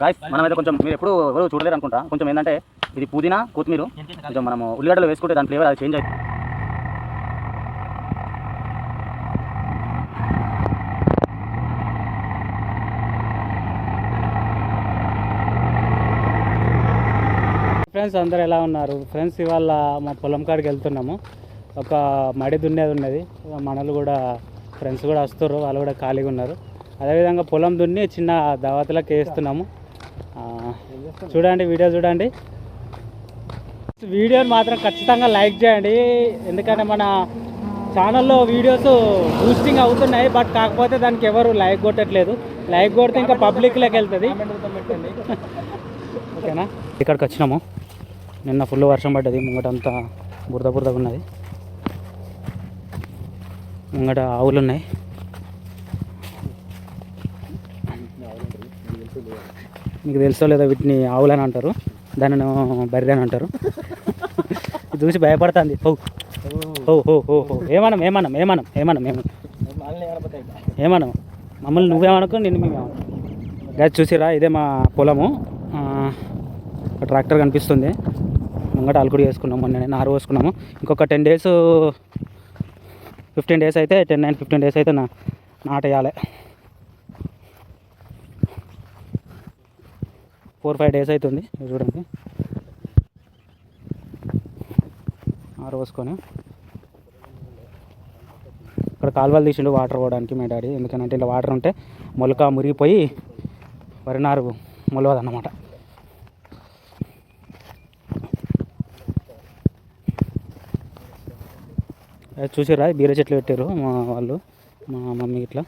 Guys మనమైతే కొంచెం మీరు ఎప్పుడు ఎవరు చూడలేరు అనుకుంటా. కొంచెం ఏంటంటే ఇది పుదీనా కొత్తిమీర కొంచెం మనము ఉల్లిగడ్డలు వేసుకుంటే దాని ఫ్లేవర్ అది చేంజ్ అవుతుంది. ఫ్రెండ్స్ అందరు ఎలా ఉన్నారు ఫ్రెండ్స్? ఇవాళ మా పొలం కాడికి వెళ్తున్నాము. ఒక మడి దున్నేది ఉన్నది, మనలు కూడా ఫ్రెండ్స్ కూడా వస్తారు, వాళ్ళు కూడా ఖాళీగా ఉన్నారు. అదేవిధంగా పొలం దున్ని చిన్న దావతులకు వేస్తున్నాము. చూడండి, వీడియో చూడండి. వీడియోని మాత్రం ఖచ్చితంగా లైక్ చేయండి, ఎందుకంటే మన ఛానల్లో వీడియోస్ బూస్టింగ్ అవుతున్నాయి, బట్ కాకపోతే దానికి ఎవరు లైక్ కొట్టట్లేదు. లైక్ కొడితే ఇంకా పబ్లిక్లోకి వెళ్తుంది. ఓకేనా? ఇక్కడికి వచ్చినాము. నిన్న ఫుల్ వర్షం పడ్డది, ముంగటంతా బురద బురదగా ఉన్నది. ముంగట ఆవులు ఉన్నాయి. మీకు తెలుసో లేదో వీటిని ఆవులు అని అంటారు, దానిని బర్రె అని అంటారు. చూసి భయపడుతుంది. ఓ ఓ ఓ ఓ ఓ ఏమనం ఏమనం ఏమనం ఏమనం ఏమనం ఏమనం మమ్మల్ని నువ్వేమనుకో నిన్ను మేమేమను. గ్యాస్ చూసిరా, ఇదే మా పొలము. ట్రాక్టర్ కనిపిస్తుంది. ముంగట అలుకుడు వేసుకున్నాము, మొన్న నారు వేసుకున్నాము. ఇంకొక 10 days 15 days అయితే 15 days అయితే నాటేయాలి. 4-5 days అవుతుంది. చూడండి, నారు పోసుకొని ఇక్కడ కాలువలు తీసిండు వాటర్ పోవడానికి మా డాడీ. ఎందుకంటే ఇలా వాటర్ ఉంటే మొలక మురిగిపోయి వరి నారు మొలవదన్నమాట. చూసిరా, బీర చెట్లు పెట్టారు మా వాళ్ళు, మా మమ్మీ ఇట్లా.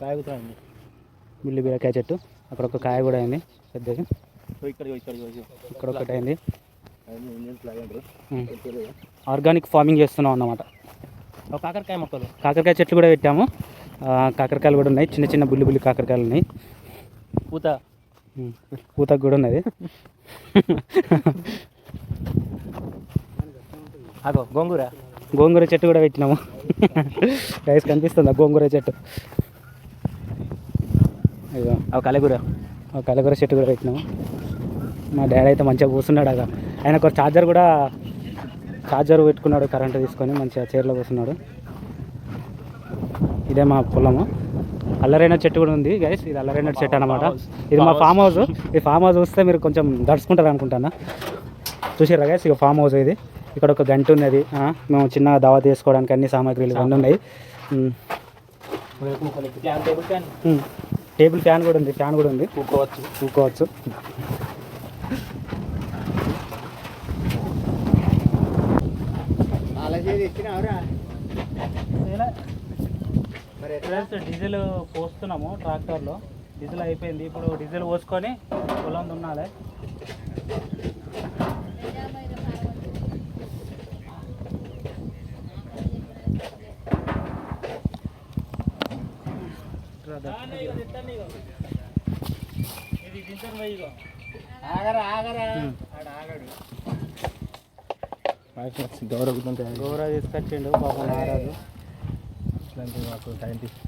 కాయ కూడా అయింది, బిల్లి బీరకాయ చెట్టు. అక్కడ ఒక కాయ కూడా అయింది పెద్దది. ఇక్కడ ఒకటి అయింది. ఆర్గానిక్ ఫార్మింగ్ చేస్తున్నాం అన్నమాట. కాకరకాయ మొక్కలు, కాకరకాయ చెట్లు కూడా పెట్టాము. కాకరకాయలు కూడా ఉన్నాయి, చిన్న చిన్న బుల్లి బుల్లి కాకరకాయలు ఉన్నాయి. పూతకు కూడా ఉన్నది. అగో గోంగూర చెట్టు కూడా పెట్టినాము. రైస్ కనిపిస్తుందా? గోంగూర చెట్టు. అయ్యో కలగూర చెట్టు కూడా పెట్టినాము. మా డాడీ అయితే మంచిగా కూర్చున్నాడు. ఆయన ఒక ఛార్జర్ పెట్టుకున్నాడు, కరెంటు తీసుకొని మంచిగా చైర్లో కూర్చున్నాడు. ఇదే మా పొలము. అల్లరైన చెట్టు కూడా ఉంది గైస్. ఇది అల్లరైన చెట్టు అనమాట. ఇది మా ఫామ్ హౌస్. ఈ ఫామ్ హౌస్ చూస్తే మీరు కొంచెం దడుచుకుంటారు అనుకుంటాను. చూసారా గైస్, ఇక ఫామ్ హౌస్ ఇది. ఇక్కడ ఒక గంట ఉన్నది. మేము చిన్నగా దావా తీసుకోవడానికి అన్ని సామాగ్రిలు ఇవన్నీ ఉన్నాయి. టేబుల్ ఫ్యాన్ కూడా ఉంది. కూకోవచ్చు. డీజిల్ పోస్తున్నాము ట్రాక్టర్లో. డీజిల్ అయిపోయింది, ఇప్పుడు డీజిల్ పోసుకొని పొలం దున్నాలి. గౌరవ తీసుకొచ్చిండు పాపం నారాజు. మాకు సైంటిస్ట్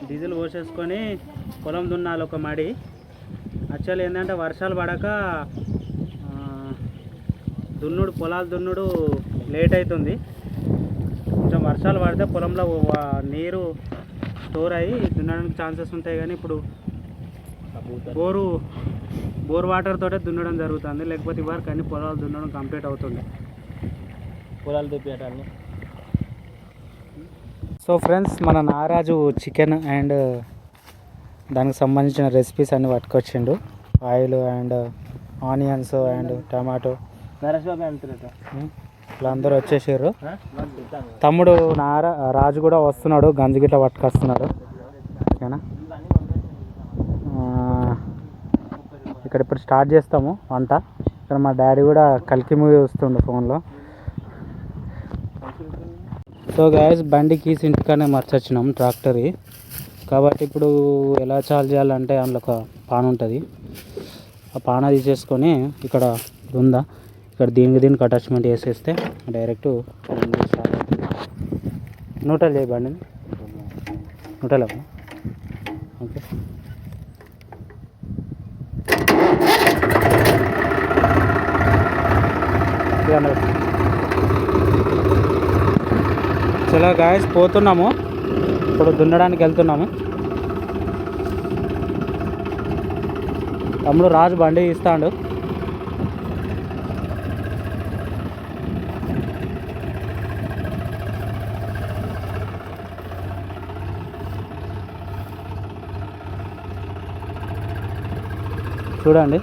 డీజిల్ పోసేసుకొని పొలం దున్నాలి ఒక మడి. యాక్చువల్లీ ఏంటంటే వర్షాలు పడక పొలాలు దున్నుడు లేట్ అవుతుంది. కొంచెం వర్షాలు పడితే పొలంలో నీరు స్టోర్ అయ్యి దున్నడానికి ఛాన్సెస్ ఉంటాయి. కానీ ఇప్పుడు బోర్ వాటర్ తోటే దున్నడం జరుగుతుంది. లేకపోతే ఇవరకు అన్ని పొలాలు దున్నడం కంప్లీట్ అవుతుంది. పొలాలు తెప్పేటాన్ని. సో ఫ్రెండ్స్, మన నారాజు చికెన్ అండ్ దానికి సంబంధించిన రెసిపీస్ అన్నీ పట్టుకొచ్చిండు. Oil and onions and tomato. ఇలా అందరూ వచ్చేసారు. తమ్ముడు రాజు కూడా వస్తున్నాడు, గంజి గిట్ల పట్టుకొస్తున్నాడు. ఓకేనా? ఇక్కడ ఇప్పుడు స్టార్ట్ చేస్తాము వంట. ఇక్కడ మా డాడీ కూడా కల్కి మూవీ చూస్తుండు ఫోన్లో. సో గాయస్, బండి కీస్ ఇంటికానే మర్చొచ్చినాం ట్రాక్టర్వి. కాబట్టి ఇప్పుడు ఎలా చాలు చేయాలంటే అందులో ఒక పాన్ ఉంటుంది. ఆ పాన తీసేసుకొని ఇక్కడ ఉందా ఇక్కడ దీనికి అటాచ్మెంట్ వేసేస్తే డైరెక్ట్ న్యూట్రల్ చేయబండి న్యూట్రల్ ఓకే చలో గాయస్ పోతున్నాము ఇప్పుడు దున్నడానికి వెళ్తున్నాము తమ్ముడు రాజు బండి ఇస్తాడు చూడండి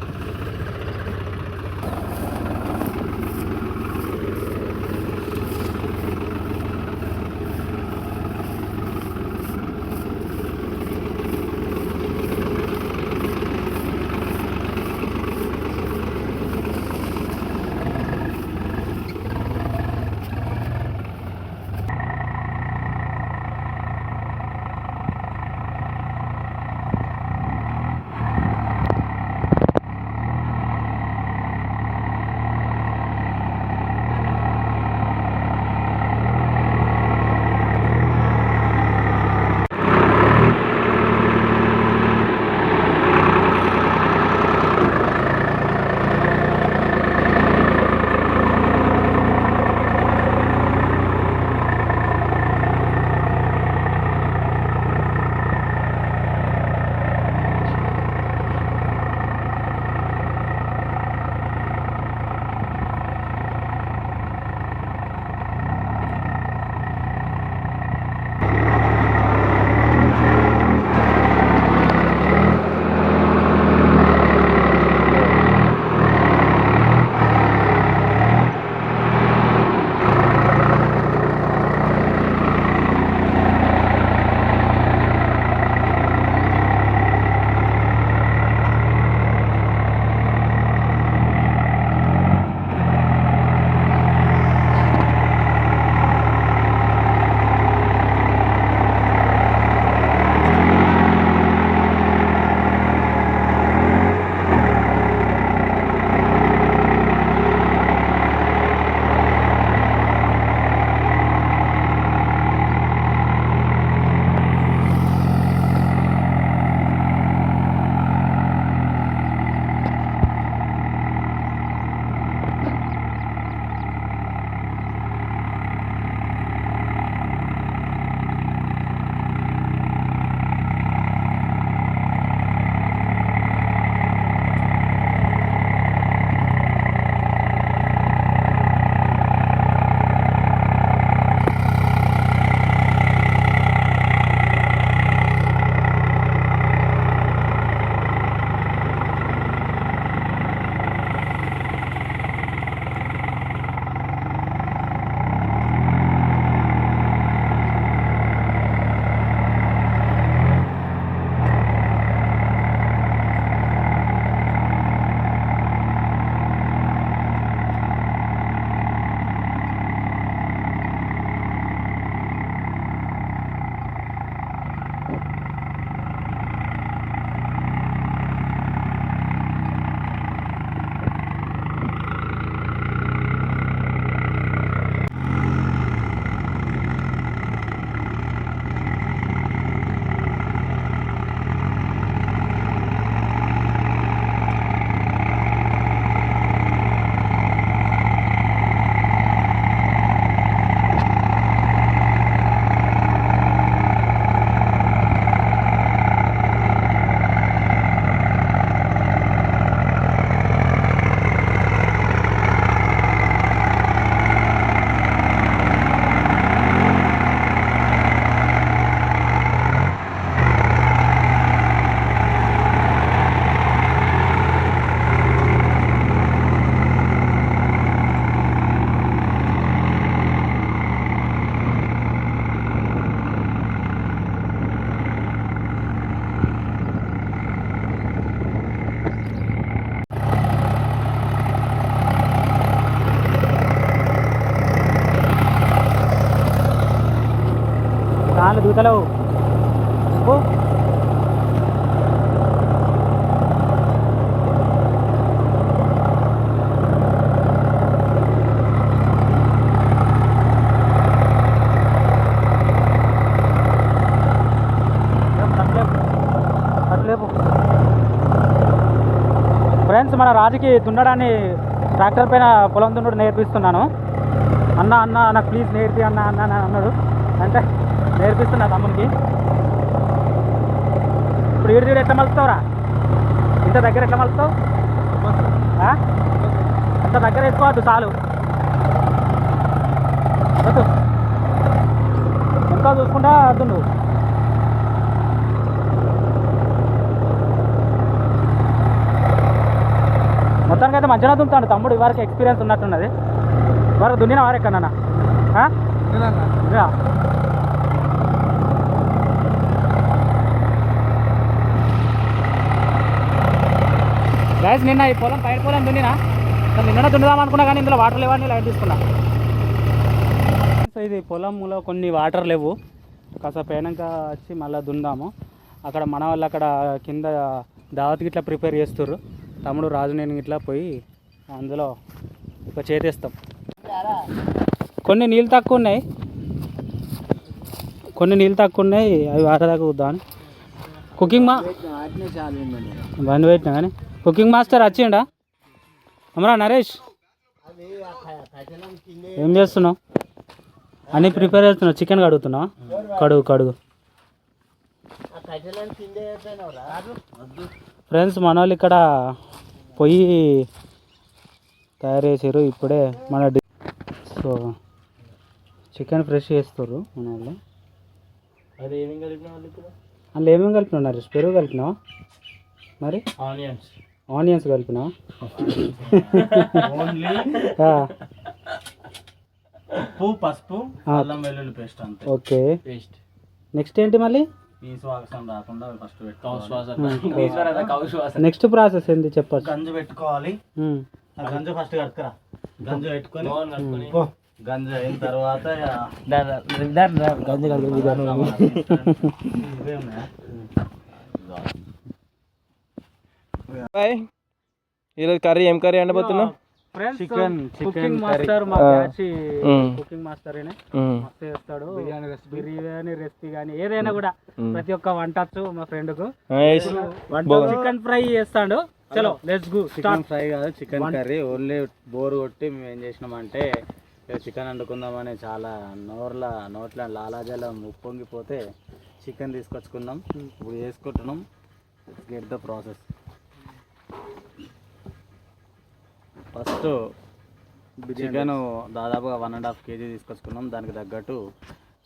కాళ్ళు దూతలేవు ఫ్రెండ్స్ మన రాజుకి దున్నడాన్ని ట్రాక్టర్ పైన పొలం దున్నుడు నేర్పిస్తున్నాను. అన్న అన్న నాకు ప్లీజ్ నేర్పి అన్న అన్న అని అన్నాడు. అంటే నేర్పిస్తున్నా తమ్మునికి. ఇప్పుడు ఈడు ఎట్లా మలుస్తావురా? ఇంత దగ్గర ఎట్లా మలుస్తావు? అంత దగ్గర వేసుకోవద్దు, చాలు. వద్దు, ఇంకా చూసుకుంటా వద్దు నువ్వు. మొత్తానికి అయితే మంచిగా దున్నుతాడు తమ్ముడు. ఇవరకు ఎక్స్పీరియన్స్ ఉన్నట్టున్నది. వరకు దున్నిన వారెక్కడన్నా గైస్, నిన్న ఈ పొలం పైన పొలం దున్నినా. నిన్న దున్నుదాం అనుకున్నా కానీ ఇందులో వాటర్ లేవని లైట్ తీసుకున్నా. సో ఇది పొలంలో కొన్ని వాటర్ లేవు, కాస్త పైనాక వచ్చి మళ్ళీ దున్దాము. అక్కడ మన వాళ్ళు అక్కడ కింద దావత్కి ఇట్లా ప్రిపేర్ చేస్తుర్రు. తమ్ముడు రాజు నేను ఇట్లా పోయి అందులో ఒక చేతేస్తాం. కొన్ని నీళ్ళు తక్కువ ఉన్నాయి, అవి వాటదాకా వద్దామని. కుకింగ్ బండి పెట్టినా కానీ కుకింగ్ మాస్టర్ వచ్చిండా? అమరా నరేష్, ఏం చేస్తున్నావు? అన్నీ ప్రిపేర్ చేస్తున్నావు. చికెన్ కడుగుతున్నావా? కడుగు. ఫ్రెండ్స్, మన వాళ్ళు ఇక్కడ పొయ్యి తయారు చేసారు ఇప్పుడే. సో చికెన్ ఫ్రెష్ చేస్తారు మన వాళ్ళు. అది ఏమేమి కలిపిన వాళ్ళు ఇప్పుడు? అందులో ఏమేమి కలిపినావు నరేష్? పెరుగు కలిపినావా? మరి ఆనియన్స్ కలిపినావా? ఉప్పు, పసుపు, అల్లం వెల్లుల్లి పేస్ట్ అంతే. ఓకే, నెక్స్ట్ ఏంటి మళ్ళీ? నెక్స్ట్ ప్రాసెస్ ఏంటి చెప్పచ్చు? గంజు పెట్టుకోవాలి. గంజు ఫస్ట్ కట్టుకురా. గంజు పెట్టుకొని గంజు అయిన తర్వాత ఈరోజు కర్రీ ఏం కర్రీ అండబోతున్నావు? చికెన్ మాస్టర్, మా బ్యాచ్ కుకింగ్ మాస్టర్ మస్తు చేస్తాడు. బిర్యానీ రెసిపీ కానీ ఏదైనా కూడా ప్రతి ఒక్క వంట మా ఫ్రెండ్ కు. చికెన్ ఫ్రై చేస్తాడు. చలో లెట్స్ గో. చికెన్ ఫ్రై కాదు, చికెన్ కర్రీ. ఓన్లీ బోర్ కొట్టి మేము ఏం చేసినామంటే చికెన్ వండుకుందామని చాలా నోట్ల లాలాజలం ఉప్పొంగిపోతే చికెన్ తీసుకొచ్చుకుందాం. ఇప్పుడు చేసుకుంటున్నాం. Get the process. First chicken దాదాపుగా 1.5 kg తీసుకొచ్చుకున్నాం. దానికి తగ్గట్టు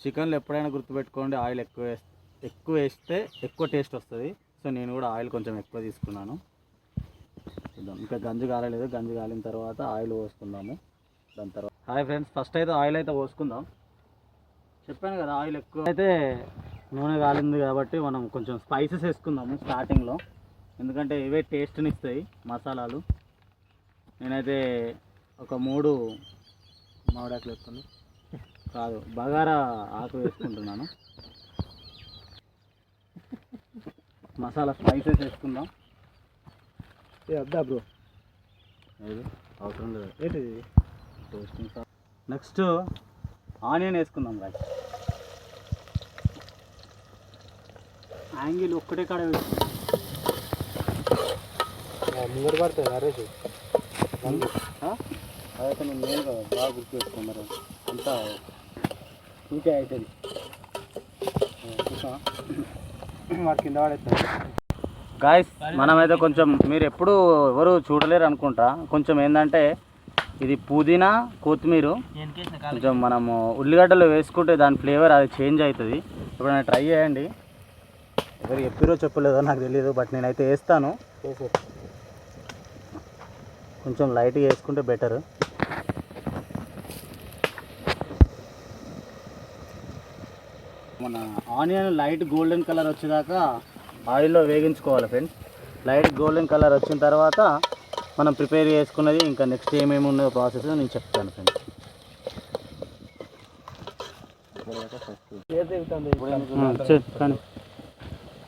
చికెన్లో ఎప్పుడైనా గుర్తుపెట్టుకోండి, ఆయిల్ ఎక్కువ వేస్తే ఎక్కువ టేస్ట్ వస్తుంది. సో నేను కూడా ఆయిల్ కొంచెం ఎక్కువ తీసుకున్నాను. ఇంకా గంజు కాలేదు. గంజు కాలిన తర్వాత ఆయిల్ పోసుకుందాము. దాని తర్వాత హాయ్ ఫ్రెండ్స్, ఫస్ట్ అయితే ఆయిల్ అయితే పోసుకుందాం. చెప్పాను కదా ఆయిల్ ఎక్కువ అయితే నూనె కాలింది కాబట్టి మనం కొంచెం స్పైసెస్ వేసుకుందాము స్టార్టింగ్లో. ఎందుకంటే ఇవే టేస్ట్ని ఇస్తాయి మసాలాలు. నేనైతే ఒక 3 మామిడాకులు వేసుకున్నాను, కాదు బగారా ఆకు వేసుకుంటున్నాను. మసాలా స్పైసెస్ వేసుకుందాం. వద్దా బ్రో? ఏది అవసరం లేదు. ఏంటిది? టేస్టింగ్. నెక్స్ట్ ఆనియన్ వేసుకుందాం గాయస్. యాంగిల్ ఒక్కటే కాడ ముంగడు పడుతుంది నరేష్. అదైతే నేను మెయిన్గా బాగా గుర్తు వేసుకున్నారు. అంతా ఇంకే అవుతుంది. వాడు కింద పడేస్తాడు. గాయస్, మనమైతే కొంచెం మీరు ఎవరు చూడలేరు అనుకుంటా. కొంచెం ఏంటంటే ఇది పుదీనా, కొత్తిమీర కొంచెం మనము ఉల్లిగడ్డలు వేసుకుంటే దాని ఫ్లేవర్ అది చేంజ్ అవుతుంది. ఎప్పుడైనా ట్రై చేయండి. ఎవరు చెప్పారో చెప్పలేదో నాకు తెలియదు, బట్ నేనైతే వేస్తాను. కొంచెం లైట్గా వేసుకుంటే బెటర్. మన ఆనియన్ లైట్ గోల్డెన్ కలర్ వచ్చేదాకా ఆయిల్లో వేగించుకోవాలి ఫ్రెండ్స్. లైట్ గోల్డెన్ కలర్ వచ్చిన తర్వాత మనం ప్రిపేర్ చేసుకున్నది ఇంకా నెక్స్ట్ ఏమేమి ఉన్నదో ప్రాసెస్ నేను చెప్తాను ఫ్రెండ్స్.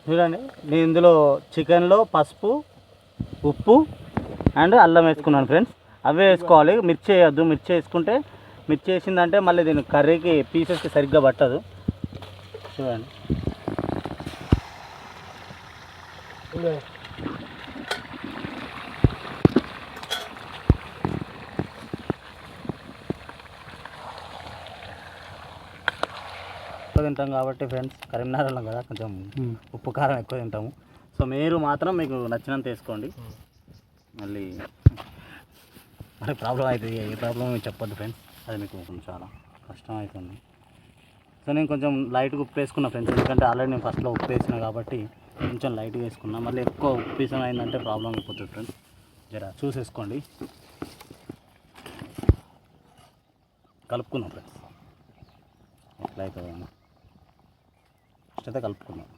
చూడండి, నేను ఇందులో చికెన్లో పసుపు, ఉప్పు అండ్ అల్లం వేసుకున్నాను ఫ్రెండ్స్. అవే వేసుకోవాలి, మిర్చి వేయద్దు. మిర్చి వేసుకుంటే మిర్చి వేసిందంటే మళ్ళీ దీని కర్రీకి పీసెస్కి సరిగ్గా పట్టదు. చూడండి, తింటాం కాబట్టి ఫ్రెండ్స్, కరీంనగర్లో కదా కొంచెం ఉప్పు కారం ఎక్కువ తింటాము. సో మీరు మాత్రం మీకు నచ్చినంత వేసుకోండి. మళ్ళీ మరి ప్రాబ్లం అవుతుంది, ఏ ప్రాబ్లం చెప్పొద్దు ఫ్రెండ్స్, అది మీకు కొంచెం చాలా కష్టం అవుతుంది. సో నేను కొంచెం లైట్గా ఉప్పు వేసుకున్నా ఫ్రెండ్స్, ఎందుకంటే ఆల్రెడీ నేను ఫస్ట్లో ఉప్పు వేసిన కాబట్టి కొంచెం లైట్గా వేసుకున్నా. మళ్ళీ ఎక్కువ ఉప్పు వేసిన అయిందంటే ప్రాబ్లం అయిపోతుంది ఫ్రెండ్స్, జర చూసేసుకోండి. కలుపుకున్నాం ఫ్రెండ్స్, ఎట్లా అవుతుందని ఫస్ట్ అయితే కలుపుకున్నాం.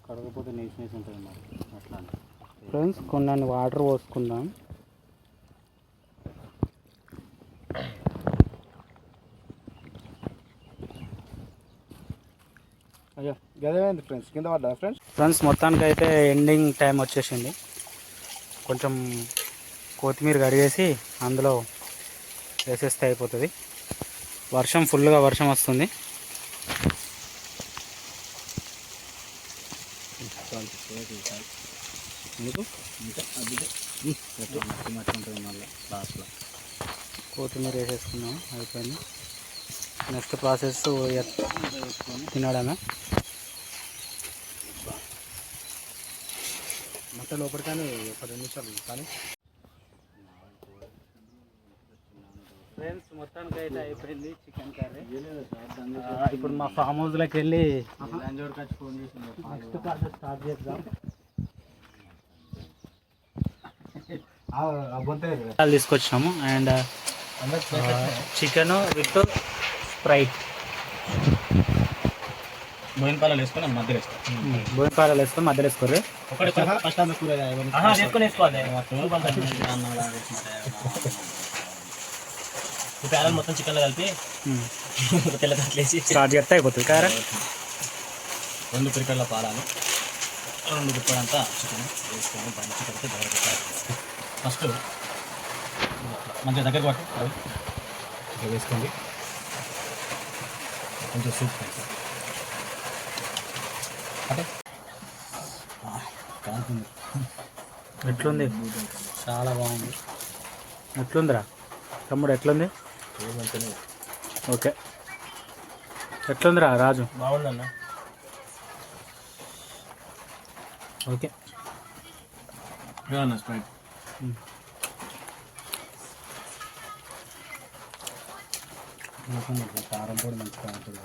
కడగకపోతే నీసు నీసు ఉంటుంది మరి అట్లా ఫ్రెండ్స్. కొన్ని వాటర్ పోసుకుందాం. అయ్యో గదేమైంది ఫ్రెండ్స్, కింద పడ్డా ఫ్రెండ్స్? ఫ్రెండ్స్ మొత్తానికి అయితే ఎండింగ్ టైం వచ్చేసింది. కొంచెం కొత్తిమీర కడిగేసి అందులో వేసేస్తే అయిపోతుంది. వర్షం ఫుల్గా వర్షం వస్తుంది. ఎందుకు ఇంకా అది మట్టి ఉంటుంది మళ్ళీ లాస్ట్లో. కొత్తిమీర వేసేసుకున్నాం, అయిపోయింది. నెక్స్ట్ ప్రాసెస్ తినడమే. మొత్తం లోపలి కానీ ఒక 2 నిమిషాలు కానీ. ఫ్రెండ్స్ మొత్తానికి అయితే అయిపోయింది చికెన్ కర్రీ. ఇప్పుడు మా ఫామ్ హౌస్లోకి వెళ్ళి నెక్స్ట్ ప్రాసెస్ స్టార్ట్ చేద్దాం. తీసుకొచ్చాము అండ్ చికెన్ విత్ స్ప్రైట్. బోయినపాలలో వేసుకొని మధ్యలో వేస్తాం. బోయినపాలలో వేసుకొని మధ్యలో వేసుకోరు. ఫస్ట్ అంతా కూర మొత్తం చికెన్లో కలిపి తెల్లగట్లేసి స్టార్ట్ చేస్తే అయిపోతుంది కారా. 2 పిరికల పాలాలు, 2 గుప్పడంతా చికెన్ వేసుకొని మంచి కలిపి దగ్గర పెట్టాలి. ఫస్ట్ మంచిగా దగ్గర పట్టు అవి ఇట్లా వేసుకోండి. కొంచెం సూప్ అంటే కాలుతుంది. ఎట్లుంది? చాలా బాగుంది. ఎట్లుందిరా తమ్ముడు, ఎట్లుంది? ఓకే, ఎట్లుందిరా రాజు? బాగుందన్న. ఓకే, స్ప్రైట్ కారం కూడా మంచిగా ఉంటుంది.